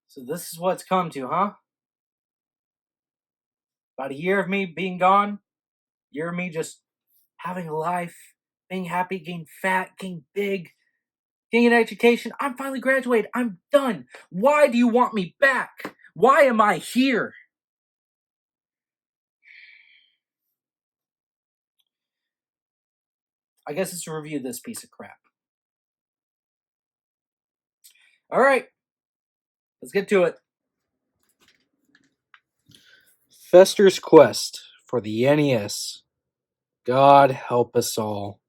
So this is what it's come to, huh? About a year of me being gone, year of me just having a life, being happy, getting fat, getting big, getting an education. I'm finally graduated. I'm done. Why do you want me back? Why am I here? I guess it's to review this piece of crap. All right, let's get to it. Fester's Quest for the NES. God help us all.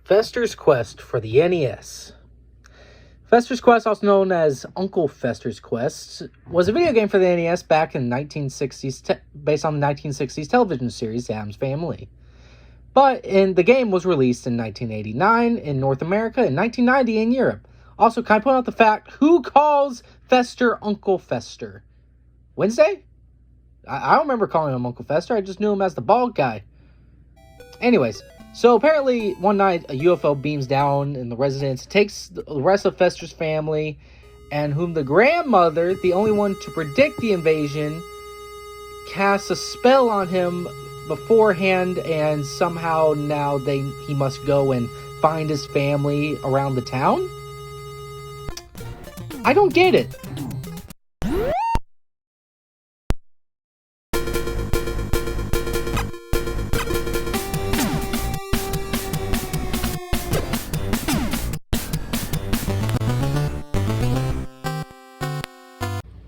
Fester's Quest for the NES. Fester's Quest, also known as Uncle Fester's Quest, was a video game for the NES back in the 1960s, based on the 1960s television series The Addams Family. But the game was released in 1989 in North America and 1990 in Europe. Also, can I point out the fact, who calls Fester Uncle Fester? Wednesday? I don't remember calling him Uncle Fester, I just knew him as the bald guy. Anyways, so apparently one night a UFO beams down in the residence, takes the rest of Fester's family, and whom the grandmother, the only one to predict the invasion, casts a spell on him beforehand, and somehow now he must go and find his family around the town? I don't get it.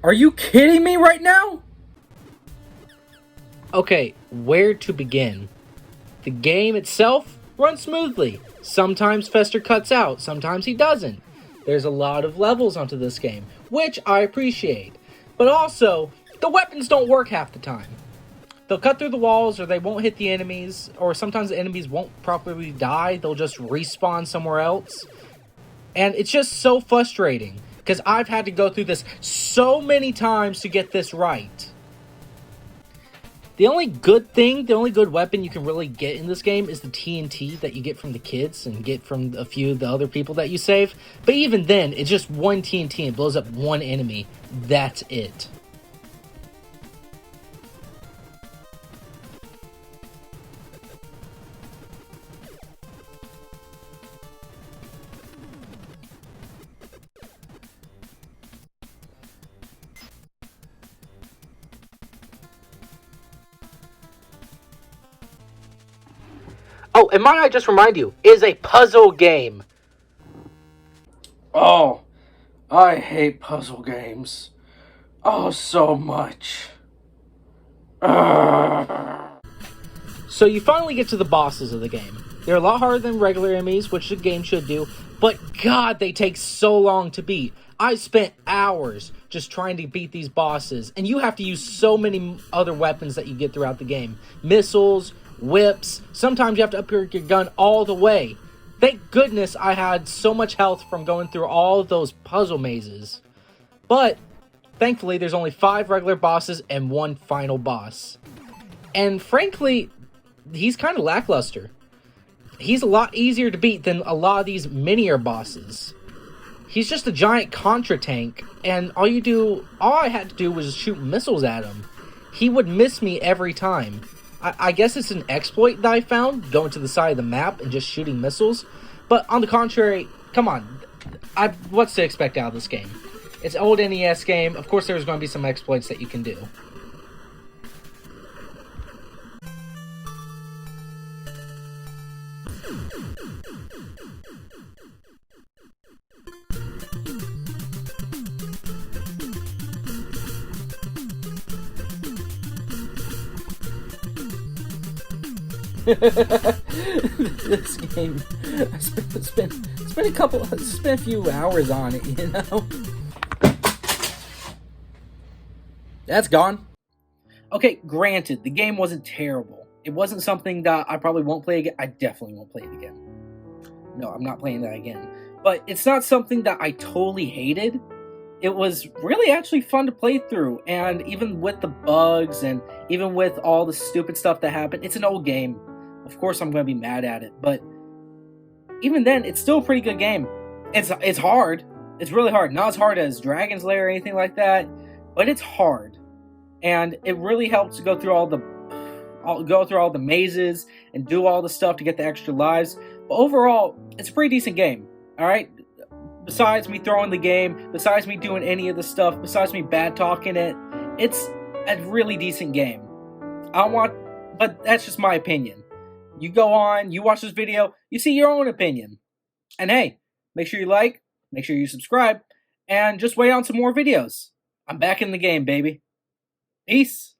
Are you kidding me right now? Okay, where to begin? The game itself runs smoothly. Sometimes Fester cuts out, sometimes he doesn't. There's a lot of levels onto this game, which I appreciate. But also, the weapons don't work half the time. They'll cut through the walls, or they won't hit the enemies, or sometimes the enemies won't properly die, they'll just respawn somewhere else. And it's just so frustrating, because I've had to go through this so many times to get this right. The only good weapon you can really get in this game is the TNT that you get from the kids and get from a few of the other people that you save. But even then, it's just one TNT and blows up one enemy. That's it. Oh, and might I just remind you, it is a puzzle game. Oh, I hate puzzle games. Oh, so much. So you finally get to the bosses of the game. They're a lot harder than regular enemies, which the game should do, but God, they take so long to beat. I spent hours just trying to beat these bosses, and you have to use so many other weapons that you get throughout the game. Missiles, whips, sometimes you have to upgrade your gun all the way. Thank goodness I had so much health from going through all of those puzzle mazes. But, thankfully, there's only 5 regular bosses and 1 final boss. And frankly, he's kind of lackluster. He's a lot easier to beat than a lot of these minier bosses. He's just a giant Contra tank, and all I had to do was shoot missiles at him. He would miss me every time. I guess it's an exploit that I found, going to the side of the map and just shooting missiles. But on the contrary, come on, what's to expect out of this game? It's an old NES game, of course there's going to be some exploits that you can do. This game, I spent a few hours on it, you know? That's gone. Okay, granted, the game wasn't terrible. It wasn't something that I probably won't play again. I definitely won't play it again. No, I'm not playing that again. But it's not something that I totally hated. it was really actually fun to play through. And even with the bugs and even with all the stupid stuff that happened, it's an old game. Of course, I'm going to be mad at it, but even then, it's still a pretty good game. It's hard. It's really hard. Not as hard as Dragon's Lair or anything like that, but it's hard, and it really helps to go through all the mazes and do all the stuff to get the extra lives. But overall, it's a pretty decent game. All right. Besides me throwing the game, besides me doing any of the stuff, besides me bad talking it, it's a really decent game. But that's just my opinion. You go on, you watch this video, you see your own opinion. And hey, make sure you like, make sure you subscribe, and just wait on some more videos. I'm back in the game, baby. Peace.